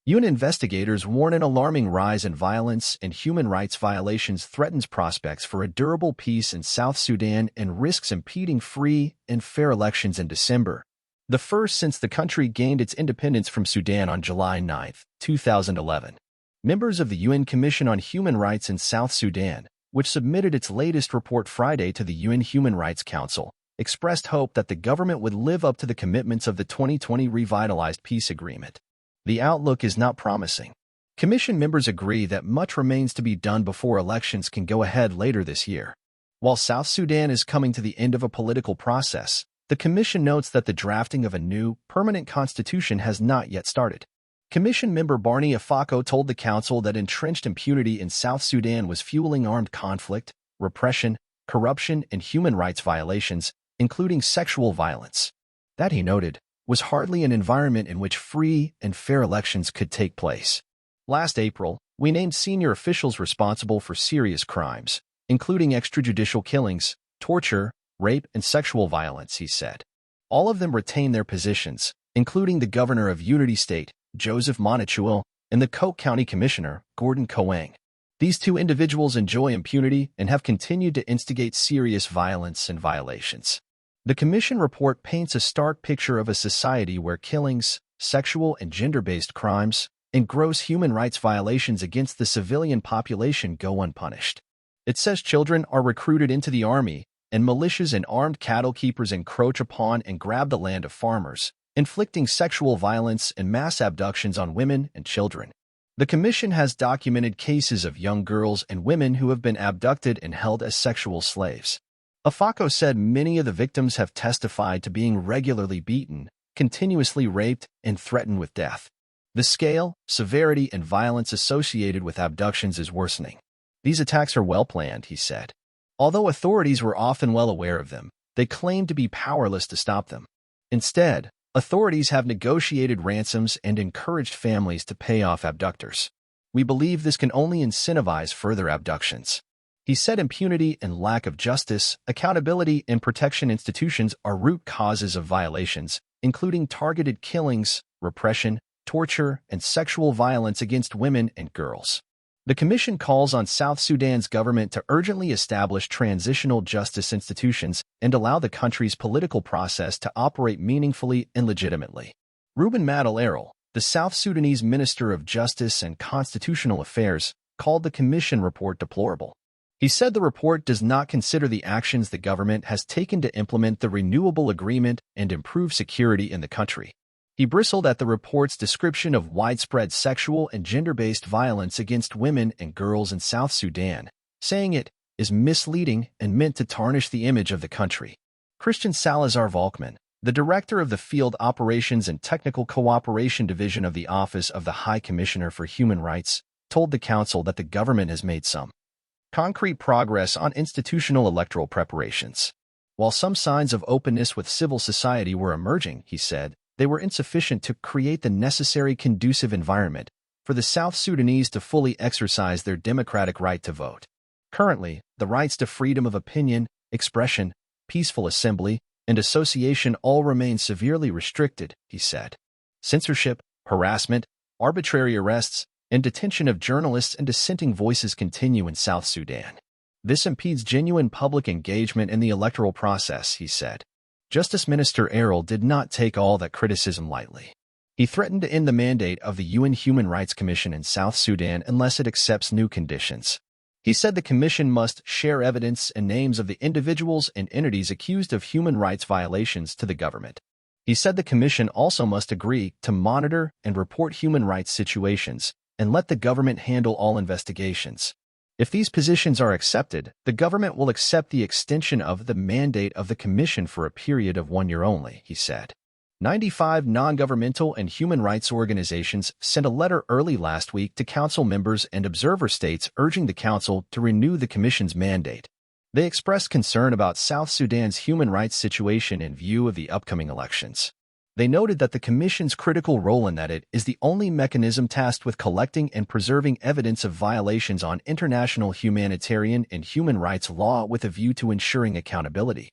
UN investigators warn an alarming rise in violence and human rights violations threatens prospects for a durable peace in South Sudan and risks impeding free and fair elections in December, the first since the country gained its independence from Sudan on July 9, 2011. Members of the UN Commission on Human Rights in South Sudan, which submitted its latest report Friday to the UN Human Rights Council, expressed hope that the government would live up to the commitments of the 2020 revitalized peace agreement. The outlook is not promising. Commission members agree that much remains to be done before elections can go ahead later this year. While South Sudan is coming to the end of a political process, the Commission notes that the drafting of a new, permanent constitution has not yet started. Commission member Barney Afako told the Council that entrenched impunity in South Sudan was fueling armed conflict, repression, corruption, and human rights violations, including sexual violence. That, he noted, was hardly an environment in which free and fair elections could take place. Last April, we named senior officials responsible for serious crimes, including extrajudicial killings, torture, rape, and sexual violence, he said. All of them retain their positions, including the governor of Unity State, Joseph Montechuel, and the Coke County Commissioner, Gordon Coang. These two individuals enjoy impunity and have continued to instigate serious violence and violations. The Commission report paints a stark picture of a society where killings, sexual and gender-based crimes, and gross human rights violations against the civilian population go unpunished. It says children are recruited into the army, and militias and armed cattle keepers encroach upon and grab the land of farmers, inflicting sexual violence and mass abductions on women and children. The Commission has documented cases of young girls and women who have been abducted and held as sexual slaves. Afako said many of the victims have testified to being regularly beaten, continuously raped, and threatened with death. The scale, severity, and violence associated with abductions is worsening. These attacks are well planned, he said. Although authorities were often well aware of them, they claimed to be powerless to stop them. Instead, authorities have negotiated ransoms and encouraged families to pay off abductors. We believe this can only incentivize further abductions. He said impunity and lack of justice, accountability, and protection institutions are root causes of violations, including targeted killings, repression, torture, and sexual violence against women and girls. The Commission calls on South Sudan's government to urgently establish transitional justice institutions and allow the country's political process to operate meaningfully and legitimately. Ruben Madel Errol, the South Sudanese Minister of Justice and Constitutional Affairs, called the Commission report deplorable. He said the report does not consider the actions the government has taken to implement the renewable agreement and improve security in the country. He bristled at the report's description of widespread sexual and gender-based violence against women and girls in South Sudan, saying it is misleading and meant to tarnish the image of the country. Christian Salazar Volkmann, the director of the Field Operations and Technical Cooperation Division of the Office of the High Commissioner for Human Rights, told the Council that the government has made some concrete progress on institutional electoral preparations. While some signs of openness with civil society were emerging, he said, they were insufficient to create the necessary conducive environment for the South Sudanese to fully exercise their democratic right to vote. Currently, the rights to freedom of opinion, expression, peaceful assembly, and association all remain severely restricted, he said. Censorship, harassment, arbitrary arrests, and detention of journalists and dissenting voices continue in South Sudan. This impedes genuine public engagement in the electoral process, he said. Justice Minister Errol did not take all that criticism lightly. He threatened to end the mandate of the UN Human Rights Commission in South Sudan unless it accepts new conditions. He said the commission must share evidence and names of the individuals and entities accused of human rights violations to the government. He said the commission also must agree to monitor and report human rights situations and let the government handle all investigations. If these positions are accepted, the government will accept the extension of the mandate of the Commission for a period of 1 year only, he said. 95 non-governmental and human rights organizations sent a letter early last week to Council members and observer states urging the Council to renew the Commission's mandate. They expressed concern about South Sudan's human rights situation in view of the upcoming elections. They noted that the Commission's critical role in that it is the only mechanism tasked with collecting and preserving evidence of violations on international humanitarian and human rights law with a view to ensuring accountability.